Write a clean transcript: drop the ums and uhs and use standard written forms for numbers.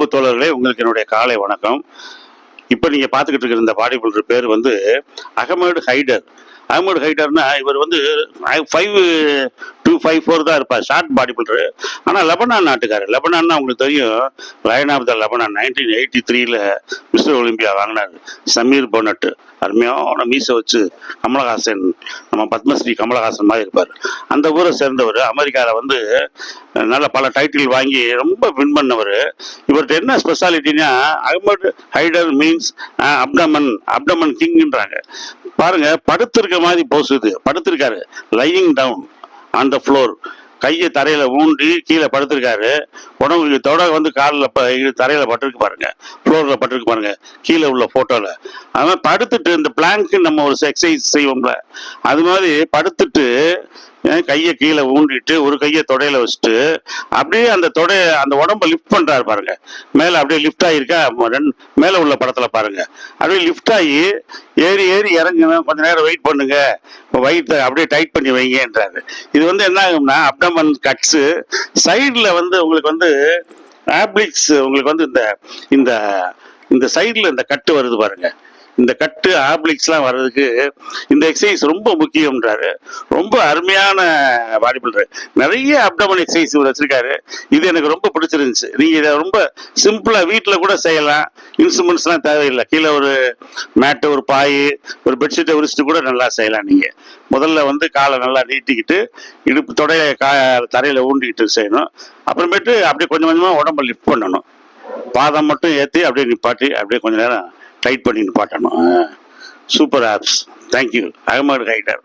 அன்பு தோழர்களே, உங்களுக்கு என்னுடைய காலை வணக்கம். இப்போ நீங்க பார்த்துக்கிட்டு இருக்கிற இந்த பாடி பில்டர் பேர் வந்து அகமது ஹைடர். அகமது ஹைடர்னா இவர் வந்து 5'2", 5'4" தான் இருப்பார். Short bodybuilder. ஆனால் லெபனான் நாட்டுக்காரர். லெபனான்னா உங்களுக்கு தெரியும், lion of the Lebanon 1983 mister Olympia வாங்கினார் சமீர் போனட். அருமையான மீசை வச்சு கமலஹாசன், நம்ம பத்மஸ்ரீ கமலஹாசன் மாதிரி இருப்பார். அந்த ஊரை சேர்ந்தவர். அமெரிக்காவில் வந்து நல்ல பல டைட்டில் வாங்கி ரொம்ப வின் பண்ணவர். இவர்கிட்ட என்ன ஸ்பெஷாலிட்டினா, அகமது ஹைடர் மீன்ஸ் அப்டமன் கிங்ன்றாங்க. பாருங்க, படுத்திருக்க மாதிரி போஸ். இது படுத்திருக்காரு, lying down on the floor. கையை தரையில ஊண்டி கீழே படுத்திருக்காரு. உடம்பு தொட வந்து காலில் தரையில பட்டிருக்கு பாருங்க, ஃப்ளோர்ல பட்டிருக்கு பாருங்க, கீழே உள்ள போட்டோல. அது மாதிரி படுத்துட்டு இந்த பிளாங்க் நம்ம ஒரு எக்ஸசைஸ் செய்வோம்ல, அது மாதிரி படுத்துட்டு கையை கீழே ஊண்டிட்டு ஒரு கையை தொடையில வச்சுட்டு அப்படியே அந்த உடம்ப லிஃப்ட் பண்றாரு பாருங்க. மேல அப்படியே லிஃப்ட் ஆகிருக்கா, மேல உள்ள படத்துல பாருங்க. அப்படியே லிஃப்ட் ஆகி ஏறி இறங்கணும், கொஞ்ச நேரம் வெயிட் பண்ணுங்க, வயிற்றை அப்படியே டைட் பண்ணி வைங்கன்றாரு. இது வந்து என்ன ஆகும்னா, அப்டமன் கட்ஸ் சைட்ல வந்து உங்களுக்கு வந்து ஆப்ளிக்ஸ், உங்களுக்கு வந்து இந்த இந்த சைட்ல இந்த கட்டு வருது பாருங்க, இந்த கட்டு ஆப்ளிக்ஸ்லாம் வர்றதுக்கு இந்த எக்ஸசைஸ் ரொம்ப முக்கியம்ன்றாரு. ரொம்ப அருமையான பாடி பில்டர். நிறைய அப்டமன் எக்ஸசைஸ் வச்சிருக்காரு. இது எனக்கு ரொம்ப பிடிச்சிருந்துச்சு. நீங்க இதை ரொம்ப சிம்பிளா வீட்டில் கூட செய்யலாம். இன்ஸ்ட்ருமெண்ட்ஸ்லாம் தேவையில்லை. கீழே ஒரு மேட்டு, ஒரு பாய், ஒரு பெட்ஷீட்டை விரிச்சிட்டு கூட நல்லா செய்யலாம். நீங்க முதல்ல வந்து காலை நல்லா நீட்டிக்கிட்டு இடுப்பு தொடைய தரையில ஊண்டிக்கிட்டு செய்யணும். அப்புறமேட்டு அப்படியே கொஞ்சம் கொஞ்சமா உடம்ப லிஃப்ட் பண்ணணும். பாதம் மட்டும் ஏற்றி அப்படியே நிப்பாட்டி அப்படியே கொஞ்ச நேரம் டைட் பண்ணி நிப்பாட்டணும். Super abs. தேங்க்யூ அகமது ஹைடர்.